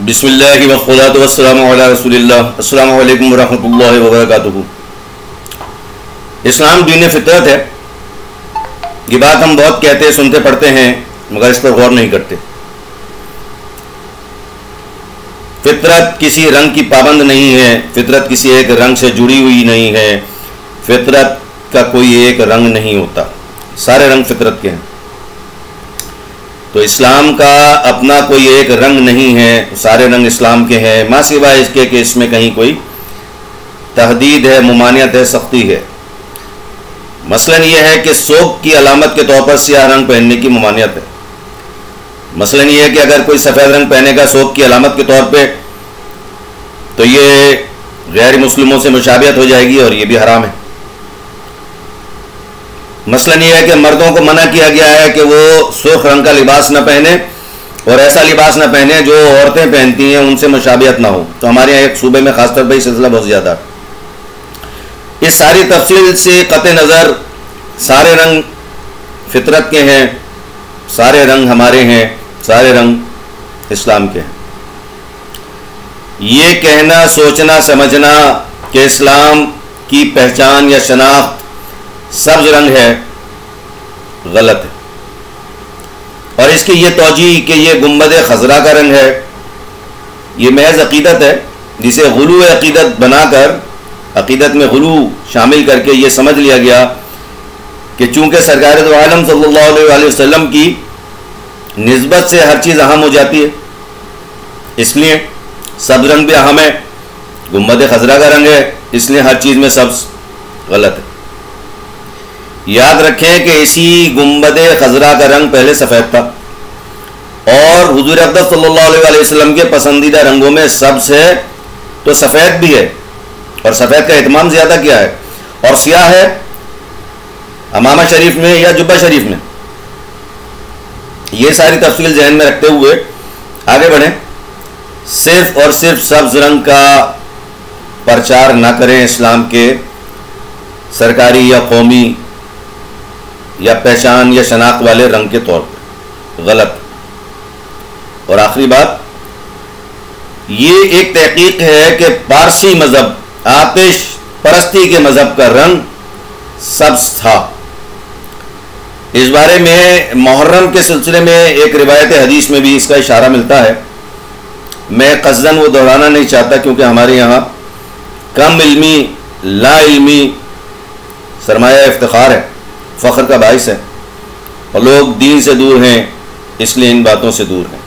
بسم اللہ والصلاۃ والسلام علی رسول اللہ۔ السلام علیکم ورحمۃ اللہ وبرکاتہ۔ اسلام دین فطرت ہے، یہ بات ہم بہت کہتے سنتے پڑھتے ہیں مگر اس پر غور نہیں کرتے۔ فطرت کسی رنگ کی پابند نہیں ہے، فطرت کسی ایک رنگ سے جڑی ہوئی نہیں ہے، فطرت کا کوئی ایک رنگ نہیں ہوتا، سارے رنگ فطرت کے ہیں۔ تو اسلام کا اپنا کوئی ایک رنگ نہیں ہے، سارے رنگ اسلام کے ہیں، ماں سوائے اس کے کہ اس میں کہیں کوئی تحدید ہے، ممانعت ہے، سختی ہے۔ مثلاً یہ ہے کہ سوگ کی علامت کے طور پر سیاہ رنگ پہننے کی ممانعت ہے۔ مثلاً یہ ہے کہ اگر کوئی سفید رنگ پہنے گا سوگ کی علامت کے طور پہ تو یہ غیر مسلموں سے مشابہت ہو جائے گی اور یہ بھی حرام ہے۔ مثلاً یہ ہے کہ مردوں کو منع کیا گیا ہے کہ وہ سرخ رنگ کا لباس نہ پہنے اور ایسا لباس نہ پہنے جو عورتیں پہنتی ہیں ان سے مشابہت نہ ہو۔ تو ہمارے یہاں ایک صوبے میں خاص طور پر یہ سلسلہ بہت زیادہ ہے۔ اس ساری تفصیل سے قطع نظر سارے رنگ فطرت کے ہیں، سارے رنگ ہمارے ہیں، سارے رنگ اسلام کے ہیں۔ یہ کہنا، سوچنا، سمجھنا کہ اسلام کی پہچان یا شناخت سبز رنگ ہے غلط ہے، اور اس کی یہ توجیہ کہ یہ گنبد خضرا کا رنگ ہے یہ محض عقیدت ہے، جسے غلو عقیدت بنا کر عقیدت میں غلو شامل کر کے یہ سمجھ لیا گیا کہ چونکہ سرکار دو عالم صلی اللہ علیہ وسلم کی نسبت سے ہر چیز اہم ہو جاتی ہے، اس لیے سبز رنگ بھی اہم ہے، گنبد خضرا کا رنگ ہے اس لیے ہر چیز میں سبز غلط ہے۔ یاد رکھیں کہ اسی گنبد خضرا کا رنگ پہلے سفید تھا، اور حضور اقدس صلی اللہ علیہ وسلم کے پسندیدہ رنگوں میں سبز ہے تو سفید بھی ہے، اور سفید کا اہتمام زیادہ کیا ہے، اور سیاہ ہے امامہ شریف میں یا جبہ شریف میں۔ یہ ساری تفصیل ذہن میں رکھتے ہوئے آگے بڑھیں، صرف اور صرف سبز رنگ کا پرچار نہ کریں اسلام کے سرکاری یا قومی یا پہچان یا شناخت والے رنگ کے طور پر، غلط۔ اور آخری بات، یہ ایک تحقیق ہے کہ پارسی مذہب آتش پرستی کے مذہب کا رنگ سبز تھا۔ اس بارے میں محرم کے سلسلے میں ایک روایت حدیث میں بھی اس کا اشارہ ملتا ہے، میں قصداً وہ دہرانا نہیں چاہتا کیونکہ ہمارے یہاں کم علمی، لا علمی سرمایہ افتخار ہے، فخر کا باعث ہے، اور لوگ دین سے دور ہیں اس لیے ان باتوں سے دور ہیں۔